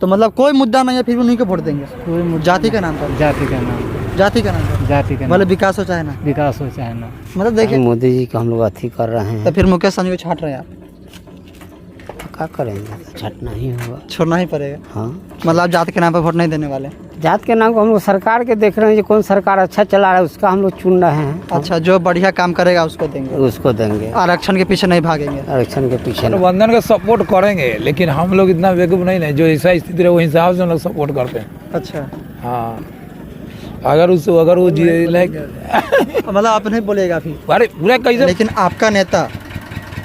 तो मतलब कोई मुद्दा नहीं है फिर भी उन्हीं को वोट देंगे? कोई जाति के नाम पर? जाति का नाम, जाति का नाम पर जाति का मतलब विकास हो चाहे ना विकास हो चाहे ना। मतलब देखिए मोदी जी को हम लोग अथी कर रहे हैं तो फिर मुकेश सहनी को छाट रहे हैं आप? क्या करेंगे, छटना ही होगा। छोड़ना ही पड़ेगा। हाँ, मतलब आप जाति के नाम पर वोट नहीं देने वाले? जात के नाम को हम लोग सरकार के देख रहे हैं, जो कौन सरकार अच्छा चला रहा है उसका हम लोग चुन रहे हैं। अच्छा, जो बढ़िया काम करेगा उसको देंगे? उसको देंगे, आरक्षण के पीछे नहीं भागेंगे? आरक्षण के पीछे नहीं। गठबंधन का सपोर्ट करेंगे, लेकिन हम लोग इतना बेवकूफ़ नहीं है, जो ऐसा स्थिति रहे वो हिसाब से हम लोग सपोर्ट करते हैं। अच्छा, हाँ, अगर वो लाइक मतलब आप नहीं बोलेगा अभी? अरे पूरा कैसे, लेकिन आपका नेता,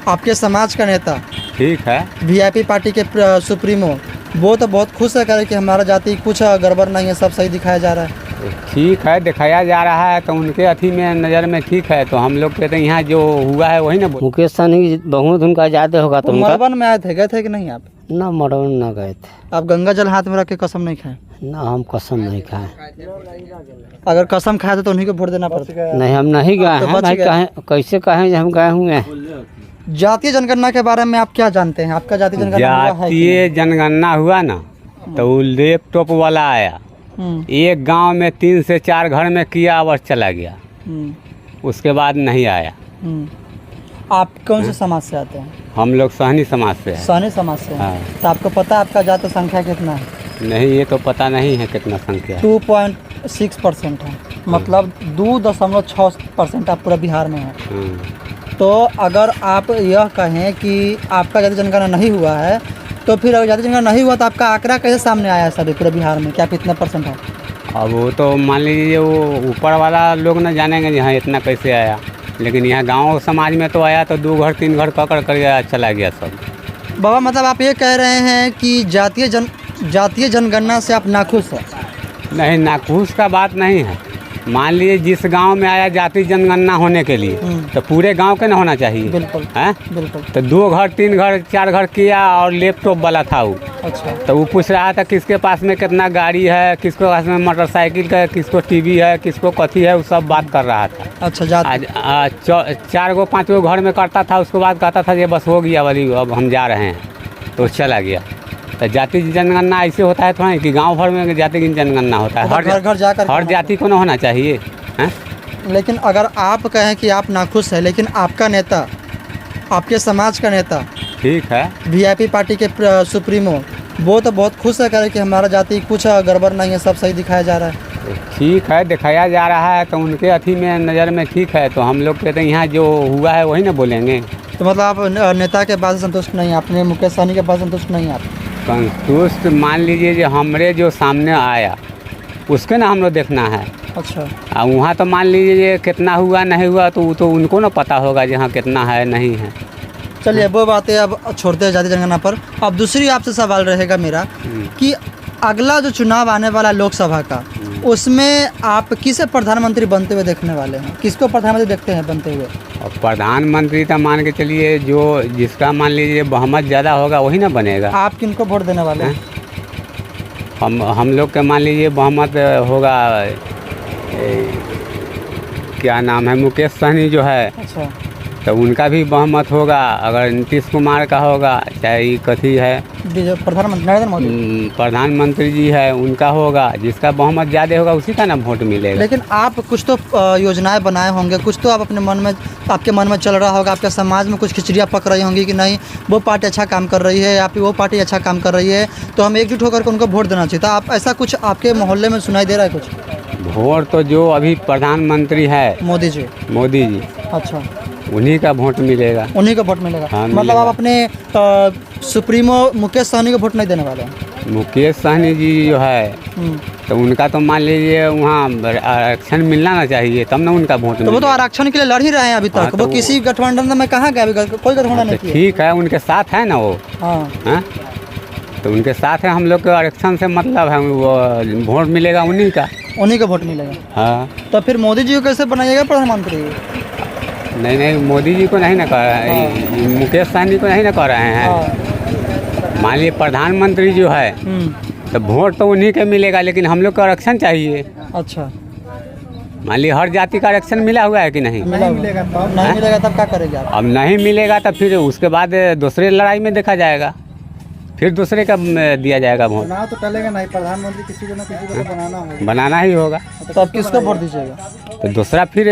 आपके समाज का नेता, ठीक है, वीआईपी पार्टी के सुप्रीमो, वो तो बहुत खुश है करे कि हमारा जाति कुछ गड़बड़ नहीं है, सब सही दिखाया जा रहा है। ठीक है, दिखाया जा रहा है तो उनके अथी में नज़र में ठीक है, तो हम लोग कहते हैं यहाँ जो हुआ है वही ना बोल। मुकेश सहनी बहुमत उनका ज़्यादा होगा तो मरवन में आए थे, गए थे कि नहीं आप? ना, मरवन ना गए थे। आप गंगा जल हाथ में रख के कसम नहीं खाए? ना, हम कसम नहीं खाए। अगर कसम खाए तो उन्हीं को वोट देना पड़ता? नहीं, हम नहीं गए तो हैं बच भाई, गए। कैसे कहें हम गए हुए हैं। जातीय जनगणना के बारे में आप क्या जानते हैं? आपका जातीय जनगणना हुआ है कि जातीय जनगणना हुआ ना तो वो लैपटॉप वाला आया, नहीं? एक गांव में 3 से 4 घर में किया और चला गया, उसके बाद नहीं आया। आप कौन से समाज से आते हैं? हम लोग सहनी समाज से हैं। सहनी समाज से? हाँ। तो आपको पता है आपका जाति संख्या कितना है? नहीं, ये तो पता नहीं है कितना संख्या है। 2.6% है, मतलब 2.6% आप पूरा बिहार में है। हाँ। तो अगर आप यह कहें कि आपका जाति जनगणना नहीं हुआ है, तो फिर अगर जाति जनगणना नहीं हुआ तो आपका आंकड़ा कैसे सामने आया है सभी पूरे बिहार में, क्या कितना % है? अब वो तो मान लीजिए वो ऊपर वाला लोग न जानेंगे यहाँ इतना कैसे आया, लेकिन यहाँ गांव समाज में तो आया तो 2 घर 3 घर पकड़ कर चला गया सब। बाबा, मतलब आप ये कह रहे हैं कि जातीय जनगणना से आप नाखुश हैं? नहीं, नाखुश का बात नहीं है। मान लीजिए जिस गांव में आया जाति जनगणना होने के लिए तो पूरे गांव के ना होना चाहिए? बिल्कुल है, बिल्कुल। तो 2 घर 3 घर 4 घर किया और लैपटॉप वाला था वो। अच्छा, तो वो पूछ रहा था किसके पास में कितना गाड़ी है, किसको पास में मोटरसाइकिल का, किसको टीवी है, किसको कथी है, वो सब बात कर रहा था। अच्छा, जाति 4 गो 5 गो घर में करता था, उसके बाद कहता था ये बस हो गया वाली, अब हम जा रहे हैं, तो चला गया। तो जाति जनगणना ऐसे होता है थोड़ा कि गांव भर में जाति की जनगणना होता है, घर घर जाकर हर जाति को ना होना चाहिए है? लेकिन अगर आप कहें कि आप नाखुश हैं, लेकिन आपका नेता, आपके समाज का नेता, ठीक है, वीआईपी पार्टी के सुप्रीमो, वो तो बहुत खुश है करे कि हमारा जाति कुछ गड़बड़ नहीं है, सब सही दिखाया जा रहा है। ठीक है, दिखाया जा रहा है तो उनके अथी में नज़र में ठीक है, तो हम लोग कहते हैं यहाँ जो हुआ है वही ना बोलेंगे। तो मतलब आप नेता के बात से संतुष्ट नहीं, आपने मुकेश सहनी के बात से संतुष्ट नहीं? आप संतुष्ट मान लीजिए जो हमरे जो सामने आया उसके ना हम लोग देखना है। अच्छा, वहाँ तो मान लीजिए कितना हुआ नहीं हुआ तो वो तो उनको ना पता होगा जहाँ कितना है नहीं है। चलिए वो बातें अब छोड़ते हैं जाति जनगणना पर। अब दूसरी आपसे सवाल रहेगा मेरा कि अगला जो चुनाव आने वाला लोकसभा का, उसमें आप किसे प्रधानमंत्री बनते हुए देखने वाले हैं? किसको प्रधानमंत्री देखते हैं बनते हुए? और प्रधानमंत्री तो मान के चलिए जो जिसका मान लीजिए बहुमत ज़्यादा होगा वही ना बनेगा। आप किनको वोट देने वाले हैं? हम लोग के मान लीजिए बहुमत होगा, क्या नाम है, मुकेश सहनी जो है। अच्छा, तो उनका भी बहुमत होगा। अगर नीतीश कुमार का होगा, चाहे ये कथी है प्रधानमंत्री नरेंद्र मोदी, प्रधानमंत्री जी है, उनका होगा। जिसका बहुमत ज़्यादा होगा उसी का ना वोट मिलेगा। लेकिन आप कुछ तो योजनाएं बनाए होंगे, कुछ तो आप अपने मन में, आपके मन में चल रहा होगा, आपके समाज में कुछ खिचड़ियाँ पक रही होंगी कि नहीं वो पार्टी अच्छा काम कर रही है या फिर वो पार्टी अच्छा काम कर रही है, तो हम एकजुट होकर उनको वोट देना चाहिए। तो आप ऐसा कुछ आपके मोहल्ले में सुनाई दे रहा है कुछ? वोट तो जो अभी प्रधानमंत्री है मोदी जी। अच्छा, उन्हीं का वोट मिलेगा। उन्हीं को वोट मिलेगा। हाँ, मतलब मिलेगा। आप अपने सुप्रीमो मुकेश सहनी को वोट नहीं देने वाले हैं? मुकेश सहनी जी जो है तो उनका तो मान लीजिए वहाँ आरक्षण मिलना ना चाहिए, तब ना उनका वोट तो वो तो आरक्षण के लिए लड़ ही रहे हैं अभी तक। हाँ, तो वो किसी गठबंधन में कहाँ गए? अभी कोई गठबंधन नहीं किया। ठीक है, उनके साथ है ना वो। हाँ, हाँ, तो उनके साथ है, हम लोग के आरक्षण से मतलब है, वो वोट मिलेगा उन्हीं का। उन्हीं को वोट मिलेगा। हाँ, तो फिर मोदी जी को कैसे बनाइएगा प्रधानमंत्री? नहीं, मोदी जी को नहीं ना कर रहे हैं, मुकेश सहनी को नहीं ना कर रहे हैं। मान लीजिए प्रधानमंत्री जो है तो वोट तो उन्हीं के मिलेगा, लेकिन हम लोग को आरक्षण चाहिए। अच्छा, मान लीजिए हर जाति का आरक्षण मिला हुआ है कि नहीं? नहीं मिलेगा तब क्या करेंगे आप? अब नहीं मिलेगा तो फिर उसके बाद दूसरे लड़ाई में देखा जाएगा, फिर दूसरे का दिया जाएगा वोट। चुनाव तो टलेगा नहीं, प्रधानमंत्री किसी को ना किसी को तो बनाना होगा। बनाना ही होगा। तो आप किसको वोट दीजिएगा? तो दूसरा फिर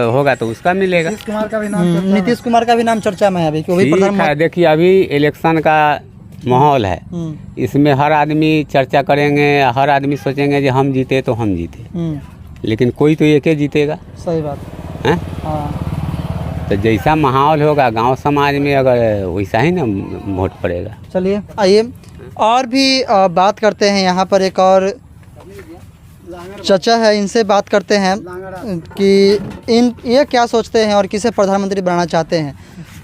होगा तो उसका मिलेगा। नीतीश कुमार का भी नाम चर्चा में है अभी, क्योंकि ठीक है, देखिए अभी इलेक्शन का माहौल है, इसमें हर आदमी चर्चा करेंगे, हर आदमी सोचेंगे कि हम जीते तो हम जीते, लेकिन कोई तो एक ही जीतेगा। सही बात है। हाँ। तो जैसा माहौल होगा गांव समाज में, अगर वैसा ही ना वोट पड़ेगा। चलिए आइए और भी बात करते हैं। यहाँ पर एक और चाचा है, इनसे बात करते हैं कि ये क्या सोचते हैं और किसे प्रधानमंत्री बनाना चाहते हैं।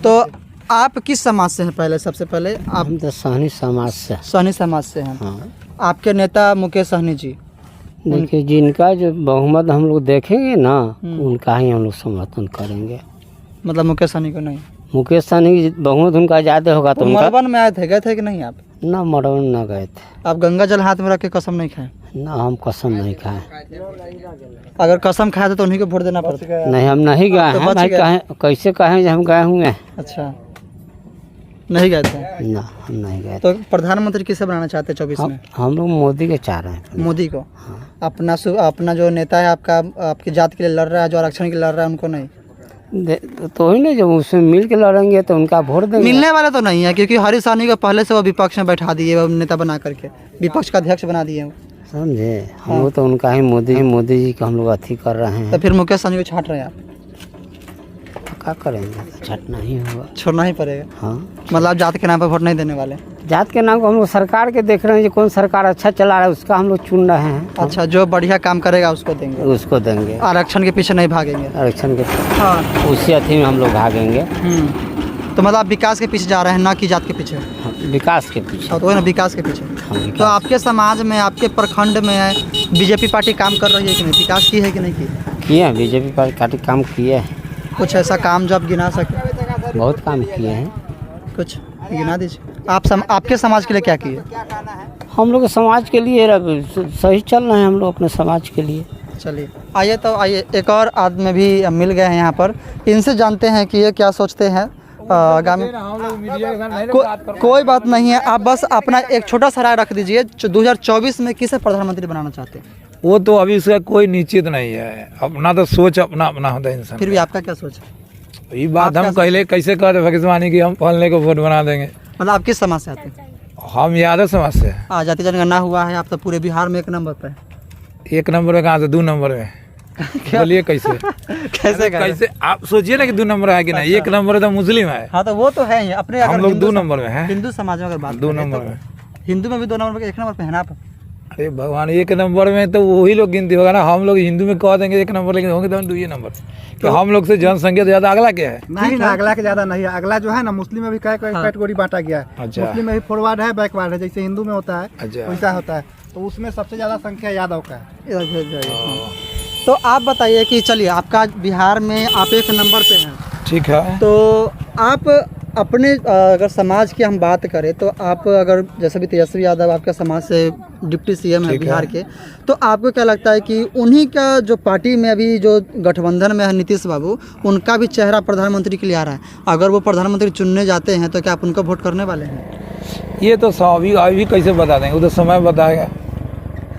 तो आप किस समाज से हैं? पहले सबसे पहले आप हम तो सहनी समाज से। सहनी समाज से हैं। हाँ। आपके नेता मुकेश सहनी जी, देखिए जिनका जो बहुमत हम लोग देखेंगे ना, उनका ही हम लोग समर्थन करेंगे। मतलब मुकेश सहनी को नहीं? मुकेश सहनी की बहुमत उनका ज़्यादा होगा तो उनका। मरवन में आए थे, गए थे कि नहीं आप? ना मरवन ना गए थे। आप गंगा जल हाथ में रख के कसम नहीं खाए? ना हम कसम नहीं खाए। अगर कसम खाए तो उन्हीं को वोट देना पड़ता? नहीं, हम नहीं गए हैं भाई। कैसे कहें हम गए हुए? अच्छा, नहीं गए थे ना, हम नहीं गए। तो प्रधानमंत्री किसे बनाना चाहते हैं 24 में? हम लोग मोदी के चाह रहे हैं। मोदी को? अपना जो नेता है आपका, आपकी जात के लिए लड़ रहा है, जो आरक्षण के लिए लड़ रहा है, उनको नहीं? तो ही नहीं, जब उसमें मिल के लड़ेंगे तो उनका वोट देंगे। मिलने वाले तो नहीं है, क्योंकि हरीश सहनी को पहले से वो विपक्ष में बैठा दिए, वो नेता बना करके विपक्ष का अध्यक्ष बना दिए। समझे? हम लोग तो उनका ही मोदी जी का हम लोग अथी कर रहे हैं। तो फिर मुकेश सहनी को छांट रहे हैं आप? क्या करेंगे? छटना ही होगा, छोड़ना ही पड़ेगा। हाँ। मतलब आप जात के नाम पर वोट नहीं देने वाले? जात के नाम को हम लोग सरकार के देख रहे हैं, जो कौन सरकार अच्छा चला रहा है उसका हम लोग चुन रहे हैं। अच्छा, जो बढ़िया काम करेगा उसको देंगे? उसको देंगे। आरक्षण के पीछे नहीं भागेंगे? आरक्षण के हाँ, उसी अथी में हम लोग भागेंगे। तो मतलब आप विकास के पीछे जा रहे हैं, ना कि जात के पीछे? विकास के पीछे। तो वही ना, विकास के पीछे। विकास। तो आपके समाज में, आपके प्रखंड में बीजेपी पार्टी काम कर रही है कि नहीं? विकास की है कि नहीं की? किए हैं, बीजेपी पार्टी काम किए हैं। कुछ ऐसा काम जो आप गिना सके? बहुत काम किए हैं। कुछ गिना दीजिए। आपके समाज के लिए क्या किए? हम लोग समाज के लिए सही चल रहे हैं, हम लोग अपने समाज के लिए। चलिए आइए, तो आइए एक और आदमी भी मिल गए हैं यहाँ पर, इनसे जानते हैं कि ये क्या सोचते हैं आगामी। कोई बात नहीं है, आप बस अपना एक छोटा सा राय रख दीजिए। 2024 में किसे प्रधानमंत्री बनाना चाहते हैं? वो तो अभी उसका कोई निश्चित नहीं है, अपना तो सोच अपना अपना होता है इंसान। फिर भी आपका क्या सोच है? ये बात हम कहले कैसे कर भगवानी की हम फलने को वोट बना देंगे। मतलब आप किस समाज से आते हैं? हम यादव समाज से। जाति जनगणना हुआ है, आप तो पूरे बिहार में 1 नंबर पे। 1 नंबर में कहाँ से 2 नंबर में? बोलिए कैसे? कैसे आप सोचिए ना कि 2 नंबर है कि नहीं? 1 नंबर तो मुस्लिम है। हाँ, तो वो तो है ही अपने। हम लोग 2 नंबर में हैं। हिंदू समाज में अगर बात 2 नंबर में, हिंदू में भी 2 नंबर पे, 1 नंबर पे है ना आप? अरे भगवान, 1 नंबर में तो वही लोग गिनती होगा ना। हम लोग हिंदू में कह देंगे 1 नंबर, लेकिन होंगे तो 2 नंबर। तो हम लोग से जनसंख्या ज्यादा अगला क्या है? नहीं ना, अगला के ज्यादा नहीं है। अगला जो है ना, मुस्लिम में भी कैटेगरी बांटा गया है। अच्छा। मुस्लिम में भी फॉरवर्ड है, बैकवर्ड है, जैसे हिंदू में होता है। अच्छा। वैसा होता है। तो उसमें सबसे ज्यादा संख्या यादव का है। इधर भेज जाइए। तो आप बताइए कि चलिए, आपका बिहार में आप 1 नंबर पे हैं, ठीक है। तो आप अपने अगर समाज की हम बात करें, तो आप अगर जैसे भी तेजस्वी यादव आपका समाज से डिप्टी सीएम है बिहार के, तो आपको क्या लगता है कि उन्हीं का जो पार्टी में अभी जो गठबंधन में है नीतीश बाबू, उनका भी चेहरा प्रधानमंत्री के लिए आ रहा है? अगर वो प्रधानमंत्री चुनने जाते हैं तो क्या आप उनको वोट करने वाले हैं? ये तो अभी कैसे बता देंगे, वो तो समय बताएगा।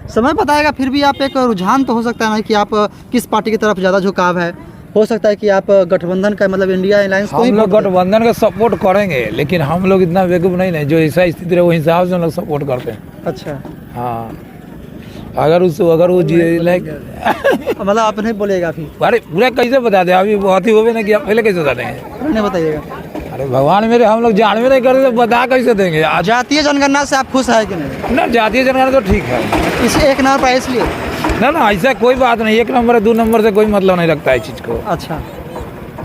समय बताएगा, फिर भी आप एक रुझान तो हो सकता है ना कि आप किस पार्टी की तरफ ज़्यादा झुकाव है। हो सकता है कि आप गठबंधन का, मतलब इंडिया अलायंस को ही हम लोग गठबंधन का सपोर्ट करेंगे, लेकिन हम लोग इतना बेवकूफ़ नहीं है, जो ऐसा स्थिति रहे वो हिसाब से हम लोग सपोर्ट करते हैं। अच्छा, हाँ। अगर वो लाइक मतलब आप नहीं बोलेगा अभी? अरे पूरा कैसे बता दें, अभी बहुत ही होवे ना कि आप पहले कैसे बता देंगे? नहीं बताइएगा। अरे भगवान मेरे, हम लोग जानवे नहीं करते तो बता कैसे देंगे? जातीय जनगणना से आप खुश है कि नहीं? ना, जातीय जनगणना तो ठीक है, इस 1 नंबर पर इसलिए? ना ऐसा कोई बात नहीं। 1 नंबर 2 नंबर से कोई मतलब नहीं रखता है इस चीज़ को। अच्छा,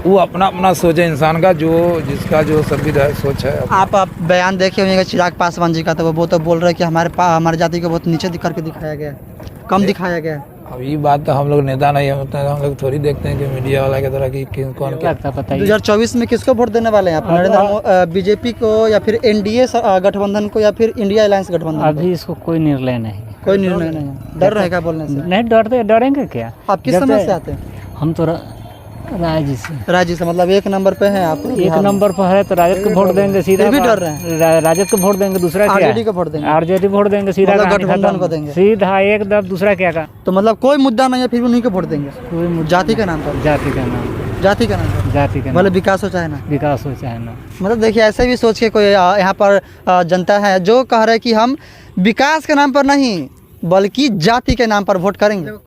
वो अपना अपना सोच है इंसान का, जिसका जो संविधान सोच है। आप बयान देखे होंगे चिराग पासवान जी का, तो वो तो बोल रहे हैं कि हमारे जाति को बहुत नीचे करके दिखाया गया है, कम दिखाया गया है। अब ये बात तो हम लोग नेता नहीं है, मतलब हम लोग थोड़ी देखते हैं कि मीडिया वाला की तरह की कौन क्या। 2024 में किसको वोट देने वाले हैं आप? बीजेपी को, या फिर एनडीए गठबंधन को, या फिर इंडिया अलायंस गठबंधन? अभी इसको कोई निर्णय नहीं। कोई निर्णय नहीं? डर रहेगा बोलने से? नहीं, डरेंगे क्या? आप किस समझ से आते हैं? हम तो राज्य से राज्य से, मतलब एक नंबर पे हैं आप एक बिहार में। नंबर पर है तो राजद को वोट देंगे सीधा। फिर भी डर रहे हैं? राजद को वोट देंगे, दूसरा क्या? आरजेडी को वोट देंगे? आरजेडी वोट देंगे सीधा, मतलब कहानी गठबंधन खत्म। को देंगे? सीधा एकदम, दूसरा क्या का? तो मतलब कोई मुद्दा नहीं है फिर भी उन्हीं को वोट देंगे, कोई मुद्दा जाति के नाम पर? जाति का नाम, जाति का नाम पर, जाति का मतलब नाम, विकास हो चाहे ना। विकास हो चाहे ना। मतलब देखिए ऐसे भी सोच के कोई यहाँ पर जनता है जो कह रहे हैं कि हम विकास के नाम पर नहीं बल्कि जाति के नाम पर वोट करेंगे।